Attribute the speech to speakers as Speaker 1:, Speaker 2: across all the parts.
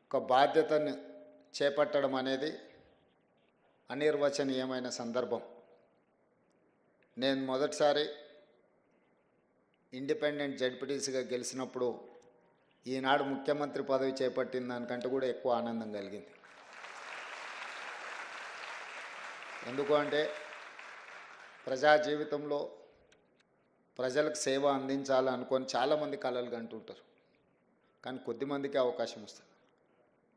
Speaker 1: ఒక బాధ్యతను చేపట్టడం అనేది అనిర్వచనీయమైన సందర్భం. నేను మొదటిసారి ఇండిపెండెంట్ జడ్పీటీసీగా గెలిచినప్పుడు ఈనాడు ముఖ్యమంత్రి పదవి చేపట్టిన దానికంటే కూడా ఎక్కువ ఆనందం కలిగింది. ఎందుకు అంటే ప్రజా జీవితంలో ప్రజలకు సేవ అందించాలనుకొని చాలామంది కలలు కంటుంటారు, కానీ కొద్దిమందికి అవకాశం వస్తుంది.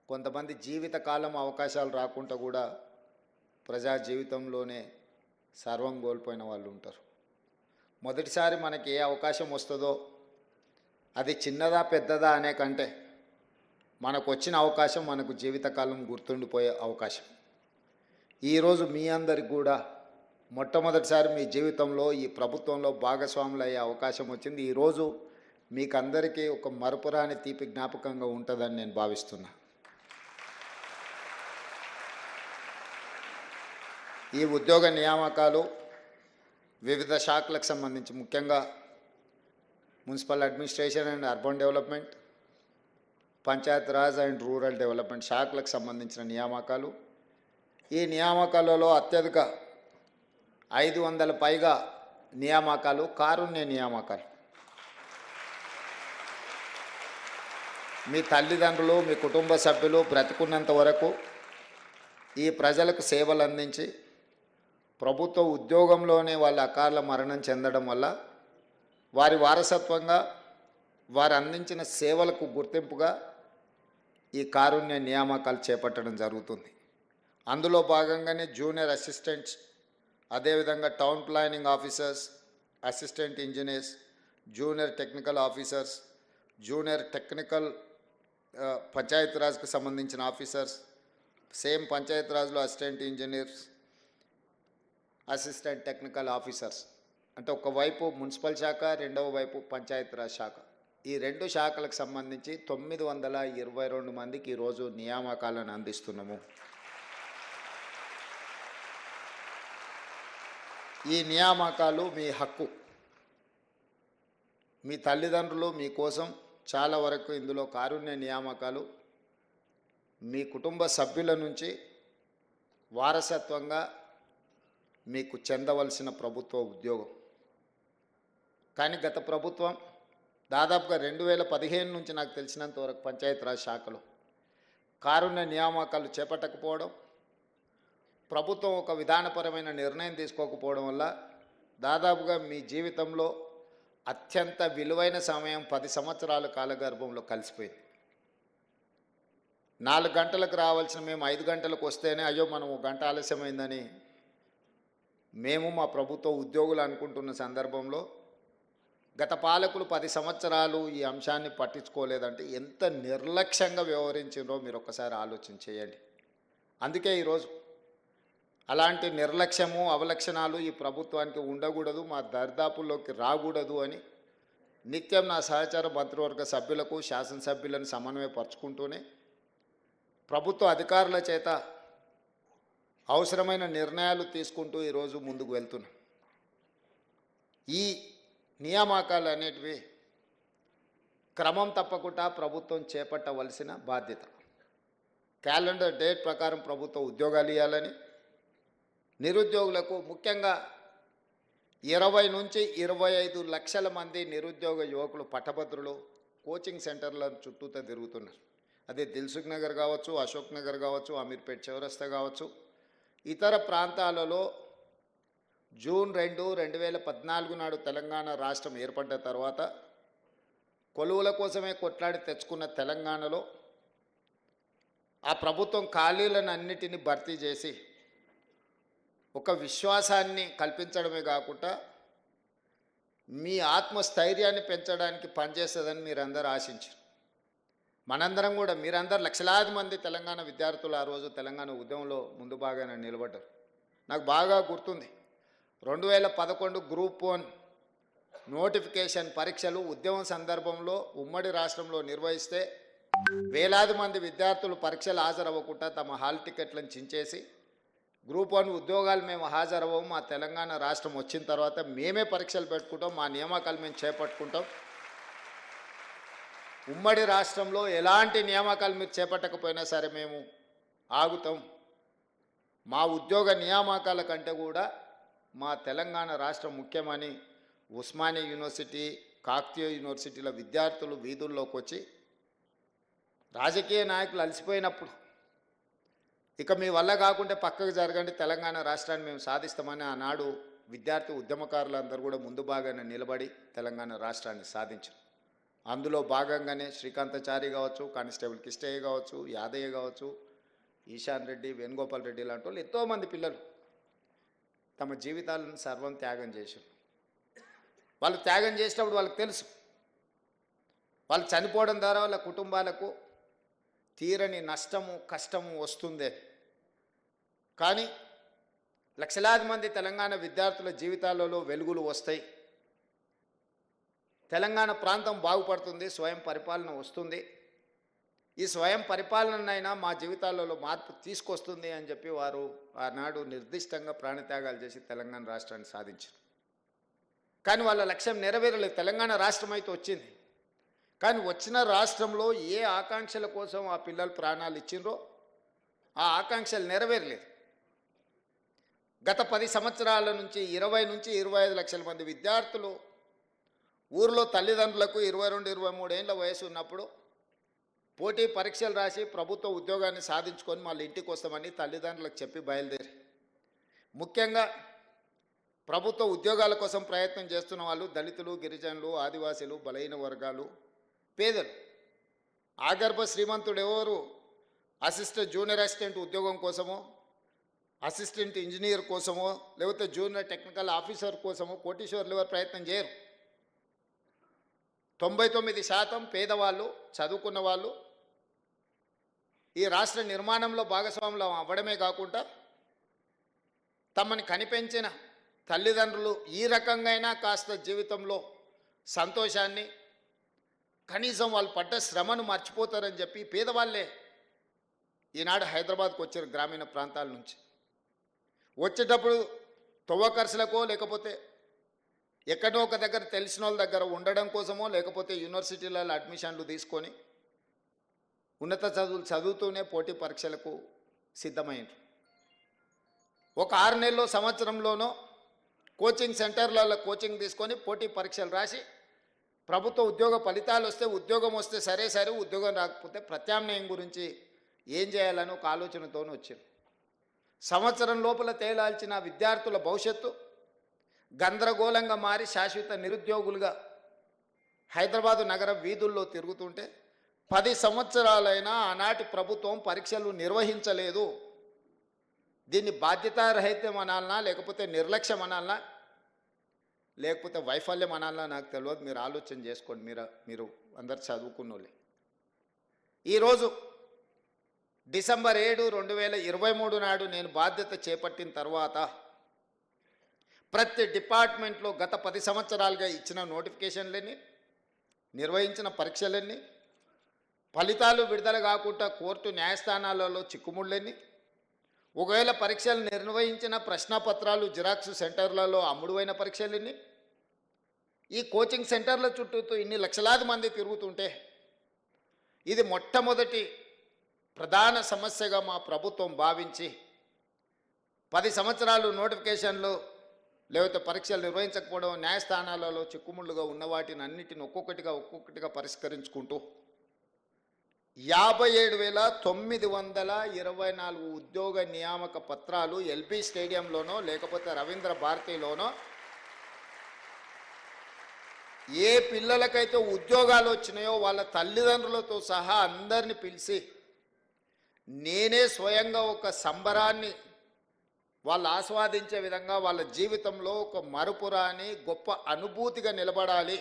Speaker 1: కొంతమంది జీవితకాలం అవకాశాలు రాకుండా కూడా ప్రజా జీవితంలోనే సర్వం కోల్పోయిన వాళ్ళు ఉంటారు. మొదటిసారి మనకి ఏ అవకాశం వస్తుందో అది చిన్నదా పెద్దదా అనే కంటే మనకు వచ్చిన అవకాశం మనకు జీవితకాలం గుర్తుండిపోయే అవకాశం. ఈరోజు మీ అందరికి కూడా మొట్టమొదటిసారి మీ జీవితంలో ఈ ప్రభుత్వంలో భాగస్వాములు అయ్యే అవకాశం వచ్చింది. ఈరోజు మీకు అందరికీ ఒక మరపురాని తీపి జ్ఞాపకంగా ఉంటుందని నేను భావిస్తున్నా. ఈ ఉద్యోగ నియామకాలు వివిధ శాఖలకు సంబంధించి ముఖ్యంగా municipal administration and urban development, Panchayat Raj and rural development శాఖలకు సంబంధించిన నియామకాలు. ఈ నియామకాలలో అత్యధిక 500 పైగా నియామకాలు కారుణ్య నియామకాలు. మీ తల్లిదండ్రులు, మీ కుటుంబ సభ్యులు బ్రతికున్నంత వరకు ఈ ప్రజలకు సేవలు అందించి ప్రభుత్వ ఉద్యోగంలోనే వాళ్ళ అకాల మరణం చెందడం వల్ల వారి వారసత్వంగా వారు అందించిన సేవలకు గుర్తింపుగా ఈ కారుణ్య నియామకాలు చేపట్టడం జరుగుతుంది. అందులో భాగంగానే జూనియర్ అసిస్టెంట్స్, అదేవిధంగా town planning officers, assistant engineers, junior technical officers, junior technical పంచాయతీరాజ్కి సంబంధించిన ఆఫీసర్స్, సేమ్ పంచాయతీరాజ్లో assistant engineers, assistant technical officers. అంటే ఒకవైపు మున్సిపల్ శాఖ, రెండవ వైపు పంచాయతీరాజ్ శాఖ. ఈ రెండు శాఖలకు సంబంధించి 922 మందికి ఈరోజు నియామకాలను అందిస్తున్నాము. ఈ నియామకాలు మీ హక్కు. మీ తల్లిదండ్రులు మీకోసం చాలా వరకు ఇందులో కారుణ్య నియామకాలు మీ కుటుంబ సభ్యుల నుంచి వారసత్వంగా మీకు చెందవలసిన ప్రభుత్వ ఉద్యోగం. కానీ గత ప్రభుత్వం దాదాపుగా 2015 నుంచి నాకు తెలిసినంత వరకు పంచాయతీరాజ్ శాఖలో కారుణ్య నియామకాలు చేపట్టకపోవడం, ప్రభుత్వం ఒక విధానపరమైన నిర్ణయం తీసుకోకపోవడం వల్ల దాదాపుగా మీ జీవితంలో అత్యంత విలువైన సమయం 10 సంవత్సరాల కాలగర్భంలో కలిసిపోయింది. 4 గంటలకు రావాల్సిన మేము 5 గంటలకు వస్తేనే అయ్యో మనం 1 గంట ఆలస్యమైందని మేము మా ప్రభుత్వ ఉద్యోగులు అనుకుంటున్న సందర్భంలో గత పాలకులు 10 సంవత్సరాలు ఈ అంశాన్ని పట్టించుకోలేదంటే ఎంత నిర్లక్ష్యంగా వ్యవహరించారో మీరు ఒక్కసారి ఆలోచన చేయండి. అందుకే ఈరోజు అలాంటి నిర్లక్ష్యము, అవలక్షణాలు ఈ ప్రభుత్వానికి ఉండకూడదు, మా దర్దాపుల్లోకి రాకూడదు అని నిత్యం నా సహచార మంత్రివర్గ సభ్యులకు, శాసనసభ్యులను సమన్వయపరుచుకుంటూనే ప్రభుత్వ అధికారుల చేత అవసరమైన నిర్ణయాలు తీసుకుంటూ ఈరోజు ముందుకు వెళ్తున్నాం. ఈ నియామకాలు అనేటివి క్రమం తప్పకుండా ప్రభుత్వం చేపట్టవలసిన బాధ్యత. క్యాలెండర్ డేట్ ప్రకారం ప్రభుత్వ ఉద్యోగాలు ఇవ్వాలని, నిరుద్యోగులకు ముఖ్యంగా 20 నుంచి 25 లక్షల మంది నిరుద్యోగ యువకులు పట్టభద్రులు కోచింగ్ సెంటర్ల చుట్టూతో తిరుగుతున్నారు. అదే దిల్సుఖ్ నగర్ కావచ్చు, అశోక్ నగర్ కావచ్చు, అమీర్పేట్ చౌరస్తా కావచ్చు, ఇతర ప్రాంతాలలో జూన్ 2, 2014 నాడు తెలంగాణ రాష్ట్రం ఏర్పడ్డ తర్వాత కొలువుల కోసమే కొట్లాడి తెచ్చుకున్న తెలంగాణలో ఆ ప్రభుత్వం ఖాళీలను అన్నిటినీ భర్తీ చేసి ఒక విశ్వాసాన్ని కల్పించడమే కాకుండా మీ ఆత్మస్థైర్యాన్ని పెంచడానికి పనిచేస్తుందని మీరందరూ ఆశించారు. మనందరం కూడా, మీరందరూ లక్షలాది మంది తెలంగాణ విద్యార్థులు ఆ రోజు తెలంగాణ ఉద్యమంలో ముందు బాగానే నిలబడ్డారు. నాకు బాగా గుర్తుంది, 2011 గ్రూప్ 1 నోటిఫికేషన్ పరీక్షలు ఉద్యమం సందర్భంలో ఉమ్మడి రాష్ట్రంలో నిర్వహిస్తే వేలాది మంది విద్యార్థులు పరీక్షలు హాజరవ్వకుండా తమ హాల్ టికెట్లను చించేసి గ్రూప్ 1 ఉద్యోగాలు మేము హాజరవ్వము, మా తెలంగాణ రాష్ట్రం వచ్చిన తర్వాత మేమే పరీక్షలు పెట్టుకుంటాం, మా నియామకాలు మేము చేపట్టుకుంటాం, ఉమ్మడి రాష్ట్రంలో ఎలాంటి నియామకాలు మీరు చేపట్టకపోయినా సరే మేము ఆగుతాం. మా ఉద్యోగ నియామకాల కంటే కూడా మా తెలంగాణ రాష్ట్రం ముఖ్యమని ఉస్మానియా యూనివర్సిటీ, కాకతీయ యూనివర్సిటీల విద్యార్థులు వీధుల్లోకి వచ్చి రాజకీయ నాయకులు అలసిపోయినప్పుడు ఇక మీ వల్ల కాకుంటే పక్కకు జరగండి, తెలంగాణ రాష్ట్రాన్ని మేము సాధిస్తామని ఆనాడు విద్యార్థి ఉద్యమకారులందరూ కూడా ముందు భాగానే నిలబడి తెలంగాణ రాష్ట్రాన్ని సాధించారు. అందులో భాగంగానే శ్రీకాంతాచారి కావచ్చు, కానిస్టేబుల్ కిష్టయ్య కావచ్చు, యాదయ్య కావచ్చు, ఈశాన్ రెడ్డి, వేణుగోపాల్ రెడ్డి లాంటి వాళ్ళు ఎంతోమంది పిల్లలు తమ జీవితాలను సర్వం త్యాగం చేశారు. వాళ్ళు త్యాగం చేసినప్పుడు వాళ్ళకి తెలుసు వాళ్ళు చనిపోవడం ద్వారా వాళ్ళ కుటుంబాలకు తీరని నష్టము, కష్టము వస్తుందే. కానీ లక్షలాది మంది తెలంగాణ విద్యార్థుల జీవితాలలో వెలుగులు వస్తాయి. తెలంగాణ ప్రాంతం బాగుపడుతుంది, స్వయం పరిపాలన వస్తుంది. ఈ స్వయం పరిపాలనైనా మా జీవితాలలో మార్పు తీసుకొస్తుంది అని చెప్పి వారు ఆనాడు నిర్దిష్టంగా ప్రాణత్యాగాలు చేసి తెలంగాణ రాష్ట్రాన్ని సాధించారు. కానీ వాళ్ళ లక్ష్యం నెరవేరలేదు. తెలంగాణ రాష్ట్రం అయితే వచ్చింది, కానీ వచ్చిన రాష్ట్రంలో ఏ ఆకాంక్షల కోసం ఆ పిల్లలు ప్రాణాలు ఇచ్చిండ్రో ఆ ఆకాంక్షలు నెరవేరలేదు. గత 10 సంవత్సరాల నుంచి 20 నుంచి 25 లక్షల మంది విద్యార్థులు ఊరిలో తల్లిదండ్రులకు 22-23 ఏళ్ళ వయసు ఉన్నప్పుడు పోటీ పరీక్షలు రాసి ప్రభుత్వ ఉద్యోగాన్ని సాధించుకొని మళ్ళీ ఇంటికి వస్తామని తల్లిదండ్రులకు చెప్పి బయలుదేరి, ముఖ్యంగా ప్రభుత్వ ఉద్యోగాల కోసం ప్రయత్నం చేస్తున్న వాళ్ళు దళితులు, గిరిజనులు, ఆదివాసీలు, బలహీన వర్గాలు, పేదలు. ఆగర్భ శ్రీమంతుడు ఎవరు అసిస్టెంట్ జూనియర్ అసిస్టెంట్ ఉద్యోగం కోసమో, అసిస్టెంట్ ఇంజనీర్ కోసమో, లేకపోతే జూనియర్ టెక్నికల్ ఆఫీసర్ కోసమో కోటీశ్వర్లు ఎవరు ప్రయత్నం చేయరు. 99% పేదవాళ్ళు, చదువుకున్న వాళ్ళు ఈ రాష్ట్ర నిర్మాణంలో భాగస్వాములు అవ్వడమే కాకుండా తమని కనిపెంచిన తల్లిదండ్రులు ఈ రకంగా కాస్త జీవితంలో సంతోషాన్ని, కనీసం వాళ్ళు పడ్డ శ్రమను మర్చిపోతారని చెప్పి పేదవాళ్ళే ఈనాడు హైదరాబాద్కు వచ్చారు గ్రామీణ ప్రాంతాల నుంచి. వచ్చేటప్పుడు తొవ్వ ఖర్చులకో, లేకపోతే ఎక్కడో ఒక దగ్గర తెలిసిన వాళ్ళ దగ్గర ఉండడం కోసమో, లేకపోతే యూనివర్సిటీలలో అడ్మిషన్లు తీసుకొని ఉన్నత చదువులు చదువుతూనే పోటీ పరీక్షలకు సిద్ధమైంది. ఒక 6 నెలల్లో, సంవత్సరంలోనో కోచింగ్ సెంటర్లలో కోచింగ్ తీసుకొని పోటీ పరీక్షలు రాసి ప్రభుత్వ ఉద్యోగ ఫలితాలు వస్తే ఉద్యోగం వస్తే సరే, ఉద్యోగం రాకపోతే ప్రత్యామ్నాయం గురించి ఏం చేయాలని ఒక ఆలోచనతోనే వచ్చారు. సంవత్సరం లోపల తేలాల్చిన విద్యార్థుల భవిష్యత్తు గందరగోళంగా మారి శాశ్వత నిరుద్యోగులుగా హైదరాబాదు నగర వీధుల్లో తిరుగుతుంటే 10 సంవత్సరాలైనా ఆనాటి ప్రభుత్వం పరీక్షలు నిర్వహించలేదు. దీన్ని బాధ్యతారహితం అనాలనా, లేకపోతే నిర్లక్ష్యం అనాలనా, లేకపోతే వైఫల్యం అనాలనా నాకు తెలియదు. మీరు ఆలోచన చేసుకోండి. మీరు అందరు చదువుకున్న వాళ్ళే. ఈరోజు డిసెంబర్ 7, 2023 నాడు నేను బాధ్యత చేపట్టిన తర్వాత ప్రతి డిపార్ట్మెంట్లో గత 10 సంవత్సరాలుగా ఇచ్చిన నోటిఫికేషన్లన్నీ, నిర్వహించిన పరీక్షలన్నీ, ఫలితాలు విడుదల కాకుండా కోర్టు న్యాయస్థానాలలో చిక్కుముళ్ళన్నీ, ఒకవేళ పరీక్షలు నిర్వహించిన ప్రశ్నపత్రాలు జిరాక్స్ సెంటర్లలో అమ్ముడువైన పరీక్షలన్నీ, ఈ కోచింగ్ సెంటర్ల చుట్టూ ఇన్ని లక్షలాది మంది తిరుగుతుంటే ఇది మొట్టమొదటి ప్రధాన సమస్యగా మా ప్రభుత్వం భావించి 10 సంవత్సరాలు నోటిఫికేషన్లు లేకపోతే పరీక్షలు నిర్వహించకపోవడం, న్యాయస్థానాలలో చిక్కుముళ్ళుగా ఉన్న వాటిని అన్నిటిని ఒక్కొక్కటిగా పరిష్కరించుకుంటూ 57,924 ఉద్యోగ నియామక పత్రాలు ఎల్బీ స్టేడియంలోనో లేకపోతే రవీంద్ర భారతిలోనో ఏ పిల్లలకైతే ఉద్యోగాలు వచ్చినాయో వాళ్ళ తల్లిదండ్రులతో సహా అందరిని పిలిచి నేనే స్వయంగా ఒక సంబరాన్ని వాళ్ళు ఆస్వాదించే విధంగా వాళ్ళ జీవితంలో ఒక మరుపురాని గొప్ప అనుభూతిగా నిలబడాలి,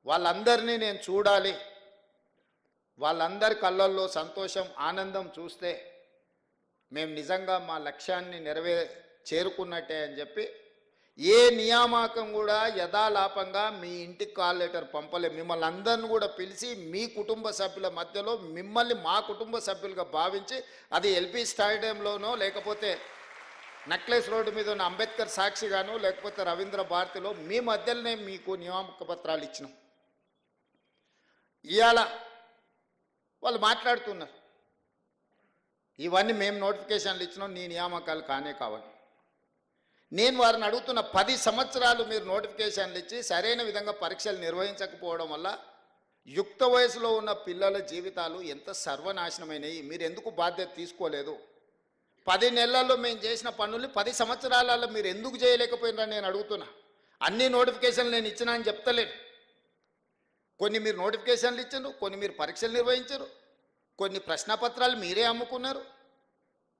Speaker 1: వాళ్ళందరినీ నేను చూడాలి, వాళ్ళందరి కళ్ళల్లో సంతోషం, ఆనందం చూస్తే మేము నిజంగా మా లక్ష్యాన్ని చేరుకున్నట్టే అని చెప్పి ఏ నియామకం కూడా యథాలాపంగా మీ ఇంటికి కాల్ లెటర్ పంపలే. మిమ్మల్ని అందరిని కూడా పిలిచి మీ కుటుంబ సభ్యుల మధ్యలో మిమ్మల్ని మా కుటుంబ సభ్యులుగా భావించి అది ఎల్బీ స్టేడియంలోనో లేకపోతే నక్లెస్ రోడ్డు మీద ఉన్న అంబేద్కర్ సాక్షిగాను లేకపోతే రవీంద్ర భారతిలో మీ మధ్యలోనే మీకు నియామక పత్రాలు ఇచ్చినాం. ఇవాళ వాళ్ళు మాట్లాడుతున్నారు, ఇవన్నీ మేము నోటిఫికేషన్లు ఇచ్చినాం, నీ నియామకాలు కానే కావాలి. నేను వారిని అడుగుతున్న 10 సంవత్సరాలు మీరు నోటిఫికేషన్లు ఇచ్చి సరైన విధంగా పరీక్షలు నిర్వహించకపోవడం వల్ల యుక్త వయసులో ఉన్న పిల్లల జీవితాలు ఎంత సర్వనాశనమైనవి. మీరు ఎందుకు బాధ్యత తీసుకోలేదు? 10 నెలల్లో మేము చేసిన పనుల్ని 10 సంవత్సరాలలో మీరు ఎందుకు చేయలేకపోయినారని నేను అడుగుతున్నా. అన్ని నోటిఫికేషన్లు నేను ఇచ్చినా అని చెప్తలేను. కొన్ని మీరు నోటిఫికేషన్లు ఇచ్చారు, కొన్ని మీరు పరీక్షలు నిర్వహించారు, కొన్ని ప్రశ్నపత్రాలు మీరే అమ్ముకున్నారు,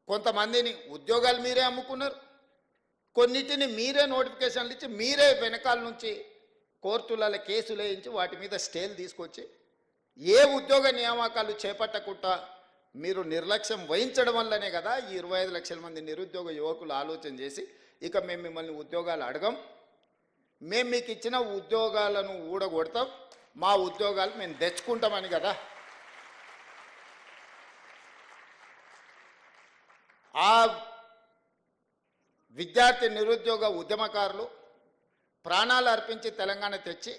Speaker 1: కొంతమందిని ఉద్యోగాలు మీరే అమ్ముకున్నారు, కొన్నిటిని మీరే నోటిఫికేషన్లు ఇచ్చి మీరే వెనకాల నుంచి కోర్టులలో కేసులు వేయించి వాటి మీద స్టేలు తీసుకొచ్చి ఏ ఉద్యోగ నియామకాలు చేపట్టకుండా మీరు నిర్లక్ష్యం వహించడం వల్లనే కదా ఈ 25 లక్షల మంది నిరుద్యోగ యువకులు ఆలోచన చేసి ఇక మేము మిమ్మల్ని ఉద్యోగాలు అడగం, మేము మీకు ఇచ్చిన ఉద్యోగాలను ఊడగొడతాం, మా ఉద్యోగాలు మేము తెచ్చుకుంటామని కదా ఆ విద్యార్థి నిరుద్యోగ ఉద్యమకారులు ప్రాణాలు అర్పించి తెలంగాణ తెచ్చి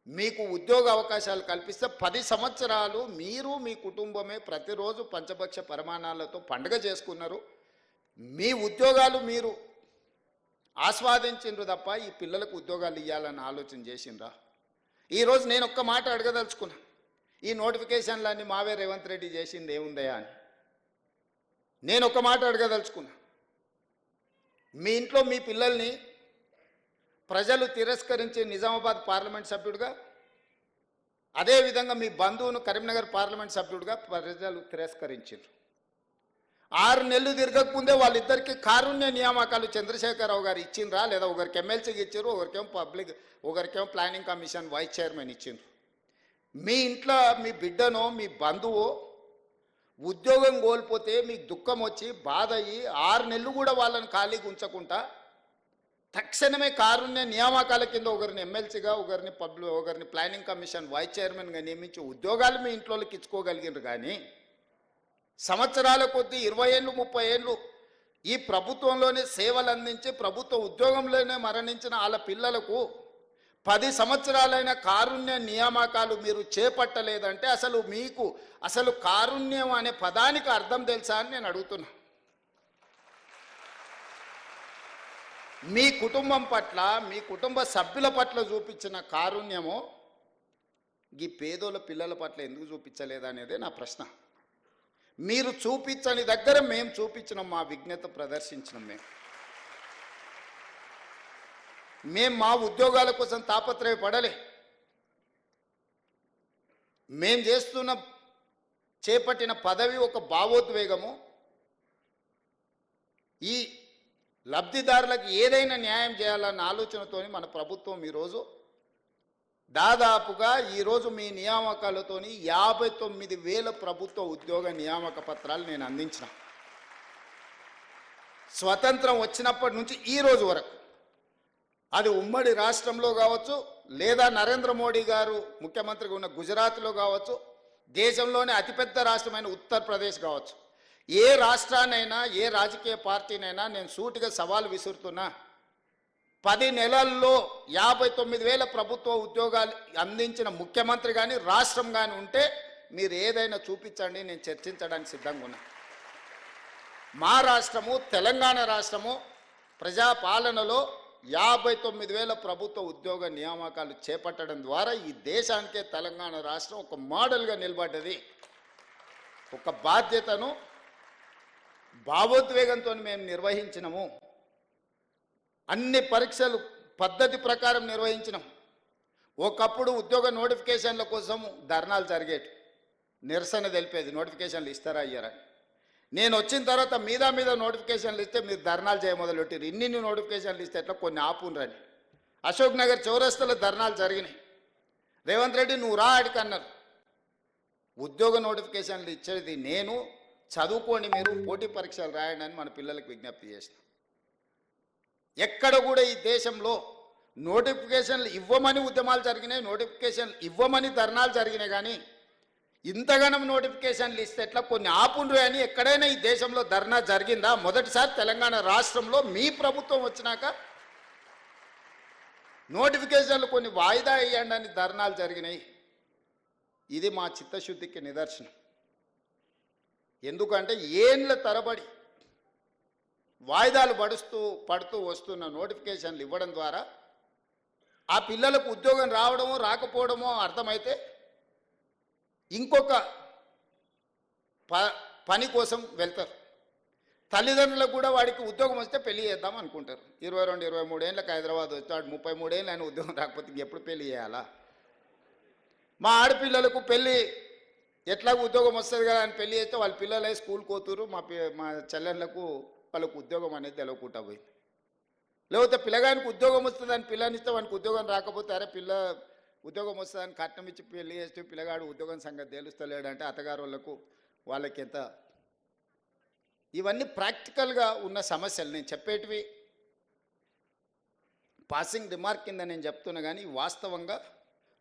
Speaker 1: మీకు ఉద్యోగ అవకాశాలు కల్పిస్తే 10 సంవత్సరాలు మీరు మీ కుటుంబమే ప్రతిరోజు పంచభక్ష పరిమాణాలతో పండుగ చేసుకున్నారు. మీ ఉద్యోగాలు మీరు ఆస్వాదించిండ్రు తప్ప ఈ పిల్లలకు ఉద్యోగాలు ఇవ్వాలని ఆలోచన చేసిండ్రా? ఈరోజు నేను ఒక్క మాట అడగదలుచుకున్నా, ఈ నోటిఫికేషన్లన్నీ మావే రేవంత్ రెడ్డి చేసింది ఏముందయా అని నేను ఒక మాట అడగదలుచుకున్నా. మీ ఇంట్లో మీ పిల్లల్ని ప్రజలు తిరస్కరించి నిజామాబాద్ పార్లమెంట్ సభ్యుడిగా, అదేవిధంగా మీ బంధువును కరీంనగర్ పార్లమెంట్ సభ్యుడిగా ప్రజలు తిరస్కరించారు. 6 నెలలు తిరగకముందే వాళ్ళిద్దరికి కారుణ్య నియామకాలు చంద్రశేఖరరావు గారు ఇచ్చిండ్రా లేదా? ఒకరికి ఎమ్మెల్సీకి ఇచ్చారు, ఒకరికేమో ప్లానింగ్ కమిషన్ వైస్ చైర్మన్ ఇచ్చిండ్రు. మీ ఇంట్లో మీ బిడ్డనో మీ బంధువో ఉద్యోగం కోల్పోతే మీకు దుఃఖం వచ్చి బాధ అయ్యి 6 నెలలు కూడా వాళ్ళని ఖాళీగా ఉంచకుండా తక్షణమే కారుణ్య నియామకాల కింద ఒకరిని ఎమ్మెల్సీగా, ఒకరిని ప్లానింగ్ కమిషన్ వైస్ చైర్మన్గా నియమించి ఉద్యోగాలు మీ ఇంట్లోకి ఇచ్చుకోగలిగినారు. కానీ సంవత్సరాల కొద్దీ 20 ఏళ్ళు 30 ఏళ్ళు ఈ ప్రభుత్వంలోనే సేవలు అందించి ప్రభుత్వ ఉద్యోగంలోనే మరణించిన వాళ్ళ పిల్లలకు 10 సంవత్సరాలైన కారుణ్య నియామకాలు మీరు చేపట్టలేదంటే అసలు కారుణ్యం అనే పదానికి అర్థం తెలుసా అని నేను అడుగుతున్నా. మీ కుటుంబం పట్ల, మీ కుటుంబ సభ్యుల పట్ల చూపించిన కారుణ్యము ఈ పేదోళ్ళ పిల్లల పట్ల ఎందుకు చూపించలేదా అనేదే నా ప్రశ్న. మీరు చూపించని దగ్గర మేము చూపించినాం, మా విజ్ఞత ప్రదర్శించినాం. మేము మా ఉద్యోగాల కోసం తాపత్రయపడలే. మేం చేపట్టిన పదవి ఒక భావోద్వేగము. ఈ లబ్ధిదారులకు ఏదైనా న్యాయం చేయాలన్న ఆలోచనతో మన ప్రభుత్వం ఈరోజు దాదాపుగా మీ నియామకాలతోని 59,000 ప్రభుత్వ ఉద్యోగ నియామక పత్రాలు నేను అందించిన. స్వతంత్రం వచ్చినప్పటి నుంచి ఈ రోజు వరకు అది ఉమ్మడి రాష్ట్రంలో కావచ్చు, లేదా నరేంద్ర మోడీ గారు ముఖ్యమంత్రిగా ఉన్న గుజరాత్లో కావచ్చు, దేశంలోనే అతిపెద్ద రాష్ట్రమైన ఉత్తరప్రదేశ్ కావచ్చు, ఏ రాష్ట్రాన్నైనా ఏ రాజకీయ పార్టీనైనా నేను సూటిగా సవాలు విసురుతున్నా. 10 నెలల్లో 59,000 ప్రభుత్వ ఉద్యోగాలు అందించిన ముఖ్యమంత్రి కానీ రాష్ట్రం కానీ ఉంటే మీరు ఏదైనా చూపించండి, నేను చర్చించడానికి సిద్ధంగా ఉన్నా. మా రాష్ట్రము తెలంగాణ రాష్ట్రము ప్రజాపాలనలో 59,000 ప్రభుత్వ ఉద్యోగ నియామకాలు చేపట్టడం ద్వారా ఈ దేశానికే తెలంగాణ రాష్ట్రం ఒక మోడల్గా నిలబడ్డది. ఒక బాధ్యతను భావోద్వేగంతో మేము నిర్వహించినాము. అన్ని పరీక్షలు పద్ధతి ప్రకారం నిర్వహించినాం. ఒకప్పుడు ఉద్యోగ నోటిఫికేషన్ల కోసం ధర్నాలు జరిగేటి, నిరసన తెలిపేది, నోటిఫికేషన్లు ఇస్తారా అయ్యారా. నేను వచ్చిన తర్వాత మీద నోటిఫికేషన్లు ఇస్తే మీరు ధర్నాలు చేయమొదలుపెట్టారు. ఇన్ని నోటిఫికేషన్లు ఇస్తే ఎట్లా కొన్ని ఆపునరని అశోక్ నగర్ చౌరస్తాలో ధర్నాలు జరిగినాయి. రేవంత్ రెడ్డి నువ్వు రా అడిగి అన్నారు. ఉద్యోగ నోటిఫికేషన్లు ఇచ్చేది నేను, చదువుకోండి మీరు, పోటీ పరీక్షలు రాయండి అని మన పిల్లలకు విజ్ఞప్తి చేసిన. ఎక్కడ కూడా ఈ దేశంలో నోటిఫికేషన్లు ఇవ్వమని ఉద్యమాలు జరిగినాయి, నోటిఫికేషన్లు ఇవ్వమని ధర్నాలు జరిగినాయి. కానీ ఇంతగానం నోటిఫికేషన్లు ఇస్తే ఎట్లా కొన్ని ఆపుండ్రు అని ఎక్కడైనా ఈ దేశంలో ధర్నా జరిగిందా? మొదటిసారి తెలంగాణ రాష్ట్రంలో మీ ప్రభుత్వం వచ్చినాక నోటిఫికేషన్లు కొన్ని వాయిదా వేయండి అని ధర్నాలు జరిగినాయి. ఇది మా చిత్తశుద్ధికి నిదర్శనం. ఎందుకంటే ఏండ్ల తరబడి వాయిదాలు పడుతూ వస్తున్న నోటిఫికేషన్లు ఇవ్వడం ద్వారా ఆ పిల్లలకు ఉద్యోగం రావడమో రాకపోవడమో అర్థమైతే ఇంకొక పని కోసం వెళ్తారు. తల్లిదండ్రులకు కూడా వాడికి ఉద్యోగం వస్తే పెళ్లి చేద్దాం అనుకుంటారు. 22, 23 ఏళ్ళకి హైదరాబాద్ వచ్చాడు, 33 ఏళ్ళు ఆయన ఉద్యోగం రాకపోతే ఎప్పుడు పెళ్లి చేయాలా? మా ఆడపిల్లలకు పెళ్ళి ఎట్లా ఉద్యోగం వస్తుంది కదా అని పెళ్లి చేస్తే వాళ్ళ పిల్లలే స్కూల్కి పోతురు. మా చెల్లెళ్ళకు వాళ్ళకు ఉద్యోగం అనేది తెలవకుండా పోయింది. లేకపోతే పిల్లగానికి ఉద్యోగం వస్తుందని పిల్లనిస్తే వానికి ఉద్యోగం రాకపోతే అరే పిల్ల ఉద్యోగం వస్తుందని కట్నం ఇచ్చి పెళ్లి చేస్తే పిల్లగాడు ఉద్యోగం సంగతి తెలుస్తలేడంటే అత్తగారు వాళ్ళకి ఎంత. ఇవన్నీ ప్రాక్టికల్గా ఉన్న సమస్యలు. నేను చెప్పేటివి పాసింగ్ రిమార్క్ కింద నేను చెప్తున్నా, కానీ వాస్తవంగా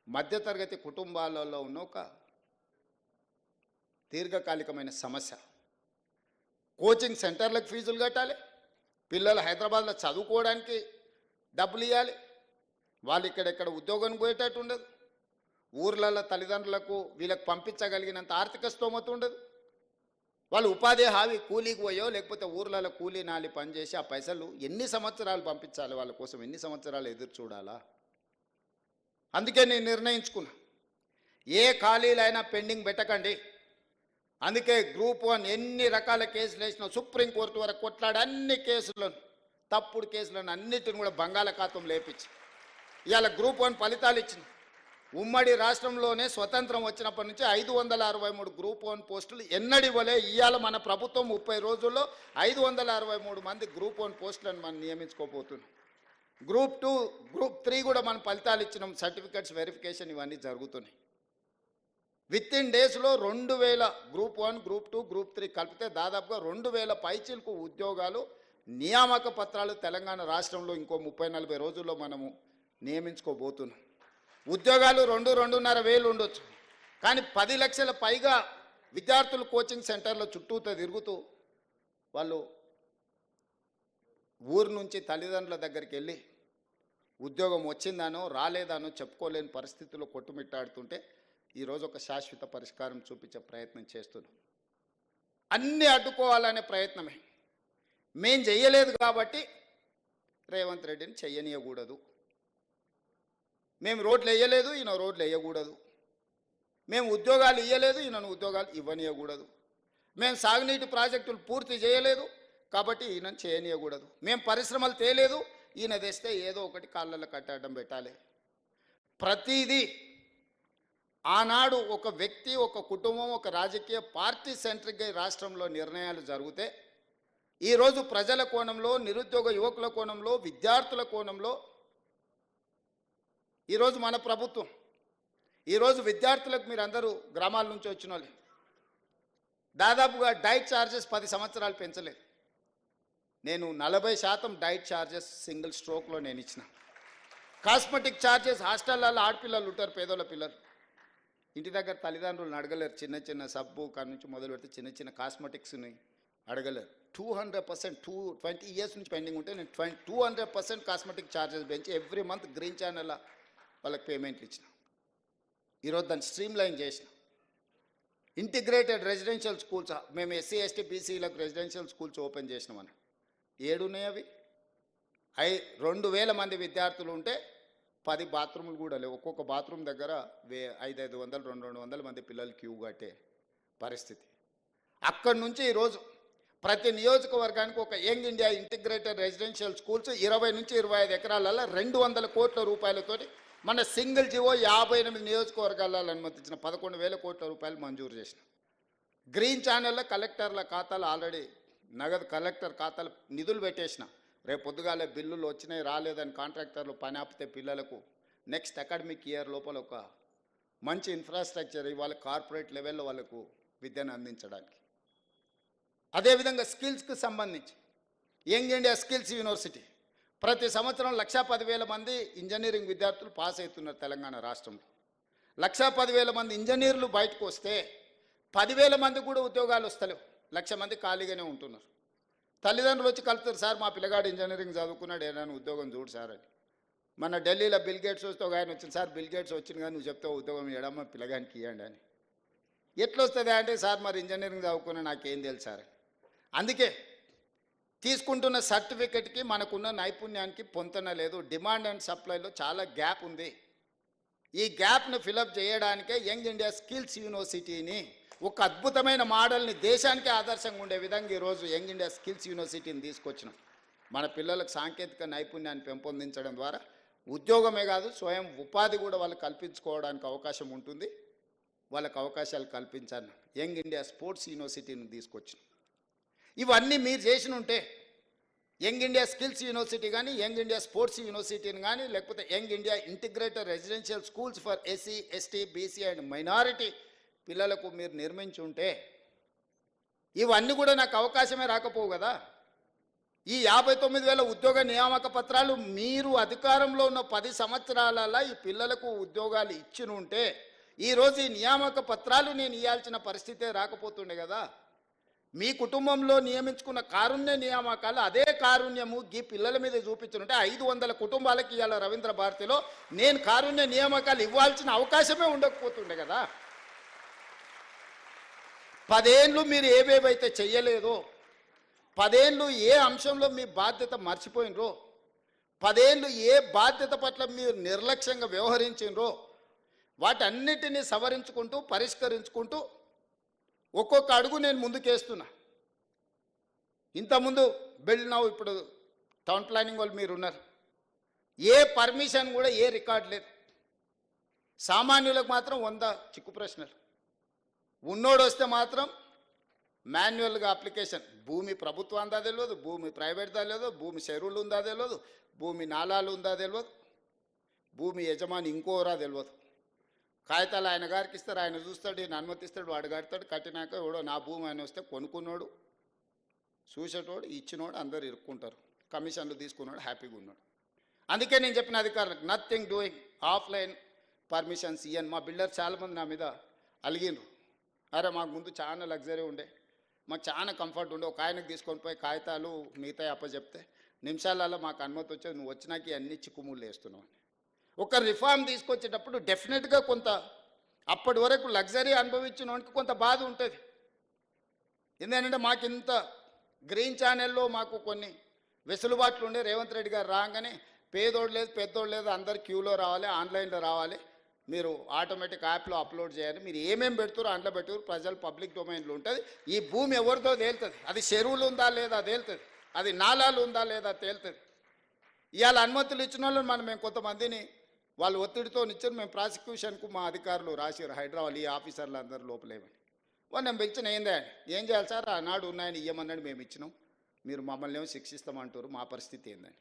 Speaker 1: మధ్యతరగతి కుటుంబాలలో ఉన్న ఒక దీర్ఘకాలికమైన సమస్య. కోచింగ్ సెంటర్లకు ఫీజులు కట్టాలి, పిల్లలు హైదరాబాద్లో చదువుకోవడానికి డబ్బులు ఇవ్వాలి, వాళ్ళు ఇక్కడెక్కడ ఉద్యోగం పోయేటట్టు ఉండదు, ఊర్లలో తల్లిదండ్రులకు వీళ్ళకి పంపించగలిగినంత ఆర్థిక స్తోమత ఉండదు, వాళ్ళు ఉపాధి హామీ కూలీకి పోయో లేకపోతే ఊర్లలో కూలీ నాలి పనిచేసి ఆ పైసలు ఎన్ని సంవత్సరాలు పంపించాలి, వాళ్ళ కోసం ఎన్ని సంవత్సరాలు ఎదురు చూడాలా? అందుకే నేను నిర్ణయించుకున్నా, ఏ ఖాళీలైనా పెండింగ్ పెట్టకండి. అందుకే గ్రూప్ 1 ఎన్ని రకాల కేసులు వేసినా సుప్రీంకోర్టు వరకు కొట్లాడి అన్ని కేసులను, తప్పుడు కేసులను అన్నిటిని కూడా బంగాళాఖాతం లేపించి ఇవాళ గ్రూప్ 1 ఫలితాలు ఇచ్చిన. ఉమ్మడి రాష్ట్రంలోనే స్వతంత్రం వచ్చినప్పటి నుంచి 563 గ్రూప్ 1 పోస్టులు ఎన్నడి వలే ఇవాళ మన ప్రభుత్వం 30 రోజుల్లో 563 మంది గ్రూప్ 1 పోస్టులను మనం నియమించుకోబోతున్నాం. గ్రూప్ 2, గ్రూప్ 3 కూడా మనం ఫలితాలు ఇచ్చినాం, సర్టిఫికెట్స్ వెరిఫికేషన్ ఇవన్నీ జరుగుతున్నాయి. విత్-ఇన్ డేస్లో 2000 గ్రూప్ 1, గ్రూప్ 2, గ్రూప్ 3 కలిపితే దాదాపుగా 2000 పైచీలకు ఉద్యోగాలు నియామక పత్రాలు తెలంగాణ రాష్ట్రంలో ఇంకో 30-40 రోజుల్లో మనము నియమించుకోబోతున్నాం. ఉద్యోగాలు 2-2.5 వేలు ఉండొచ్చు, కానీ 10 లక్షల పైగా విద్యార్థులు కోచింగ్ సెంటర్లో చుట్టూతో తిరుగుతూ వాళ్ళు ఊరు నుంచి తల్లిదండ్రుల దగ్గరికి వెళ్ళి ఉద్యోగం వచ్చిందానో రాలేదానో చెప్పుకోలేని పరిస్థితుల్లో కొట్టుమిట్టాడుతుంటే ఈరోజు ఒక శాశ్వత పరిష్కారం చూపించే ప్రయత్నం చేస్తున్నాం. అన్నీ అడ్డుకోవాలనే ప్రయత్నమే. మేం చెయ్యలేదు కాబట్టి రేవంత్ రెడ్డిని చెయ్యనీయకూడదు, మేము రోడ్లు వేయలేదు ఈయన రోడ్లు వేయకూడదు, మేము ఉద్యోగాలు ఇవ్వలేదు ఈయనను ఉద్యోగాలు ఇవ్వనీయకూడదు, మేము సాగునీటి ప్రాజెక్టులు పూర్తి చేయలేదు కాబట్టి ఈయనను చేయనీయకూడదు, మేము పరిశ్రమలు తేలేదు ఈయన తెస్తే ఏదో ఒకటి కాళ్ళల్లో కట్టడం పెట్టాలి. ప్రతిదీ ఆనాడు ఒక వ్యక్తి, ఒక కుటుంబం, ఒక రాజకీయ పార్టీ సెంట్రిక్గా రాష్ట్రంలో నిర్ణయాలు జరిగితే ఈరోజు ప్రజల కోణంలో, నిరుద్యోగ యువకుల కోణంలో, విద్యార్థుల కోణంలో ఈరోజు మన ప్రభుత్వం, ఈరోజు విద్యార్థులకు మీరు అందరూ గ్రామాల నుంచి వచ్చిన వాళ్ళు దాదాపుగా డైట్ ఛార్జెస్ 10 సంవత్సరాలు పెంచలేదు. నేను 40% డైట్ ఛార్జెస్ సింగిల్ స్ట్రోక్లో నేను ఇచ్చిన. కాస్మెటిక్ ఛార్జెస్ హాస్టల్లో ఆడపిల్లలు ఉంటారు, పేదోళ్ళ పిల్లలు ఇంటి దగ్గర తల్లిదండ్రులను అడగలేరు, చిన్న చిన్న సబ్బు కాడ నుంచి మొదలు పెడితే చిన్న చిన్న కాస్మెటిక్స్ని అడగలేరు. 200% 20 ఇయర్స్ నుంచి పెండింగ్ ఉంటే నేను 200% కాస్మెటిక్ ఛార్జెస్ పెంచి ఎవ్రీ మంత్ గ్రీన్ ఛానల్ వాళ్ళకి పేమెంట్లు ఇచ్చిన. ఈరోజు దాన్ని స్ట్రీమ్ లైన్ చేసిన. ఇంటిగ్రేటెడ్ రెసిడెన్షియల్ స్కూల్స్ మేము ఎస్సీ ఎస్టీ బీసీలకు రెసిడెన్షియల్ స్కూల్స్ ఓపెన్ చేసినామని 7 ఉన్నాయి. అవి 2000 మంది విద్యార్థులు ఉంటే 10 బాత్రూములు కూడా లేవు. ఒక్కొక్క బాత్రూమ్ దగ్గర 500, 200 మంది పిల్లలు క్యూ కట్టే పరిస్థితి. అక్కడి నుంచి ఈరోజు ప్రతి నియోజకవర్గానికి ఒక young India integrated residential schools 20 నుంచి 25 ఎకరాలలో 200 కోట్ల రూపాయలతోటి మన సింగిల్ జీవో 58 నియోజకవర్గాలలో అనుమతించిన 11,000 కోట్ల రూపాయలు మంజూరు చేసిన. గ్రీన్ ఛానల్లో కలెక్టర్ల ఖాతాలు ఆల్రెడీ నగదు కలెక్టర్ ఖాతాలు నిధులు పెట్టేసిన. రేపు పొద్దుగాలే బిల్లులు వచ్చినాయి రాలేదని కాంట్రాక్టర్లు పని ఆపితే పిల్లలకు నెక్స్ట్ అకాడమిక్ ఇయర్ లోపల ఒక మంచి ఇన్ఫ్రాస్ట్రక్చర్ ఇవాళ కార్పొరేట్ లెవెల్లో వాళ్ళకు విద్యను అందించడానికి. అదేవిధంగా స్కిల్స్కి సంబంధించి యంగ్ ఇండియా స్కిల్స్ యూనివర్సిటీ ప్రతి సంవత్సరం 1,10,000 మంది ఇంజనీరింగ్ విద్యార్థులు పాస్ అవుతున్నారు తెలంగాణ రాష్ట్రంలో. 1,10,000 మంది ఇంజనీర్లు బయటకు వస్తే 10,000 మంది కూడా ఉద్యోగాలు వస్తలేవు, 1,00,000 మంది ఖాళీగానే ఉంటున్నారు. తల్లిదండ్రులు వచ్చి కలుపుతారు, సార్ మా పిల్లగాడు ఇంజనీరింగ్ చదువుకున్నాడు ఏదైనా ఉద్యోగం చూడు సార్ అని. మన ఢిల్లీలో బిల్ గేట్స్ వస్తే ఒక ఆయన వచ్చింది, సార్ బిల్ గేట్స్ వచ్చింది కానీ నువ్వు చెప్తే ఉద్యోగం ఇవ్వడమ్మా పిల్లగానికి ఇవ్వండి అని. ఎట్లా వస్తుంది అంటే, సార్ మరి ఇంజనీరింగ్ చదువుకున్నా నాకేం తెలుసు సార్. అందుకే తీసుకుంటున్న సర్టిఫికెట్కి మనకున్న నైపుణ్యానికి పొంతన లేదు. డిమాండ్ అండ్ సప్లైలో చాలా గ్యాప్ ఉంది. ఈ గ్యాప్ను ఫిలప్ చేయడానికే యంగ్ ఇండియా స్కిల్స్ యూనివర్సిటీని, ఒక అద్భుతమైన మోడల్ని, దేశానికి ఆదర్శంగా ఉండే విధంగా ఈరోజు యంగ్ ఇండియా స్కిల్స్ యూనివర్సిటీని తీసుకొచ్చినాం. మన పిల్లలకు సాంకేతిక నైపుణ్యాన్ని పెంపొందించడం ద్వారా ఉద్యోగమే కాదు, స్వయం ఉపాధి కూడా వాళ్ళు కల్పించుకోవడానికి అవకాశం ఉంటుంది. వాళ్ళకు అవకాశాలు కల్పించాను యంగ్ ఇండియా స్పోర్ట్స్ యూనివర్సిటీని తీసుకొచ్చినాం. ఇవన్నీ మీరు చేసిన ఉంటే యంగ్ ఇండియా స్కిల్స్ యూనివర్సిటీ కానీ, యంగ్ ఇండియా స్పోర్ట్స్ యూనివర్సిటీని కానీ, లేకపోతే young India integrated residential schools for SC, ST, BC and minority పిల్లలకు మీరు నిర్మించి ఉంటే ఇవన్నీ కూడా నాకు అవకాశమే రాకపోవు కదా. ఈ 59,000 ఉద్యోగ నియామక పత్రాలు మీరు అధికారంలో ఉన్న 10 సంవత్సరాలలో ఈ పిల్లలకు ఉద్యోగాలు ఇచ్చి ఉంటే ఈరోజు ఈ నియామక పత్రాలు నేను ఇవ్వాల్సిన పరిస్థితే రాకపోతుండే కదా. మీ కుటుంబంలో నియమించుకున్న కారుణ్య నియామకాలు అదే కారుణ్యము ఈ పిల్లల మీద చూపించుంటే 500 కుటుంబాలకి ఇవాళ రవీంద్ర భారతిలో నేను కారుణ్య నియామకాలు ఇవ్వాల్సిన అవకాశమే ఉండకపోతుండే కదా. 10 ఏళ్ళు మీరు ఏవేవైతే చెయ్యలేదో, 10 ఏళ్ళు ఏ అంశంలో మీ బాధ్యత మర్చిపోయినరో, 10 ఏళ్ళు ఏ బాధ్యత పట్ల మీరు నిర్లక్ష్యంగా వ్యవహరించినరో వాటన్నిటినీ సవరించుకుంటూ పరిష్కరించుకుంటూ ఒక్కొక్క అడుగు నేను ముందుకేస్తున్నా. ఇంతకుముందు బిల్డ్ నౌ, ఇప్పుడు టౌన్ ప్లానింగ్ వాళ్ళు మీరు ఉన్నారు, ఏ పర్మిషన్ కూడా ఏ రికార్డు లేదు. సామాన్యులకు మాత్రం 100 చిక్కు ప్రశ్నలు, ఉన్నోడు వస్తే మాత్రం మాన్యువల్గా అప్లికేషన్. భూమి ప్రభుత్వం ఉందా తెలియదు, భూమి ప్రైవేట్దా తెలియదు, భూమి చెరువులు ఉందా తెలియదు, భూమి నాలాలు ఉందా తెలియదు, భూమి యజమాని ఇంకోరా తెలియదు. కాగితాలు ఆయన గారికి ఇస్తారు, ఆయన చూస్తాడు, ఈయన అనుమతిస్తాడు, వాడు కడతాడు. కట్టినాక ఎవడో నా భూమి ఆయన వస్తే కొనుక్కున్నాడు, చూసేటోడు, ఇచ్చినోడు అందరు ఇరుక్కుంటారు. కమిషన్లు తీసుకున్నాడు, హ్యాపీగా ఉన్నాడు. అందుకే నేను చెప్పిన అధికారులకు నథింగ్ డూయింగ్, ఆఫ్లైన్ పర్మిషన్స్ ఇయ్యను. మా బిల్డర్ చాలామంది నా మీద అలిగినరు, అరే మాకు ముందు చాలా లగ్జరీ ఉండే, మాకు చాలా కంఫర్ట్ ఉండే, ఒక ఆయనకు తీసుకొని పోయి కాగితాలు మిగతా అప్పచెప్తే నిమిషాలలో మాకు అనుమతి వచ్చేది, నువ్వు వచ్చినాక అన్ని చిక్కుముళ్ళు వేస్తున్నావు అని. ఒక రిఫార్మ్ తీసుకొచ్చేటప్పుడు డెఫినెట్గా కొంత అప్పటి వరకు లగ్జరీ అనుభవించిన వానికి కొంత బాధ ఉంటుంది. ఎందుకంటే మాకు ఇంత గ్రీన్ ఛానల్లో మాకు కొన్ని వెసులుబాట్లు ఉండే. రేవంత్ రెడ్డి గారు రాగానే పేదోడు లేదు పెద్దోడు లేదు, అందరు క్యూలో రావాలి, ఆన్లైన్లో రావాలి, మీరు ఆటోమేటిక్ యాప్లో అప్లోడ్ చేయాలి, మీరు ఏమేమి పెడుతారో అందులో పెట్టుకురు, ప్రజలు పబ్లిక్ డొమైన్లో ఉంటుంది. ఈ భూమి ఎవరిదో తేలుతుంది, అది చెరువులు ఉందా లేదా తేలుతుంది, అది నాలాలు ఉందా లేదా తేలుతుంది. ఇవాళ అనుమతులు ఇచ్చిన వాళ్ళు మేము కొంతమందిని వాళ్ళు ఒత్తిడితో ఇచ్చారు, మేము ప్రాసిక్యూషన్కు మా అధికారులు రాశారు హైదరాబాద్, ఈ ఆఫీసర్లు అందరూ లోపలేమని. వాళ్ళు నేను పిలిచిన ఏందే అని, ఏం చేయాలి సార్, ఆనాడు ఉన్నాయని ఇయ్యమన్నాడు, మేము ఇచ్చినాం, మీరు మమ్మల్ని ఏమో శిక్షిస్తామంటారు, మా పరిస్థితి ఏందని.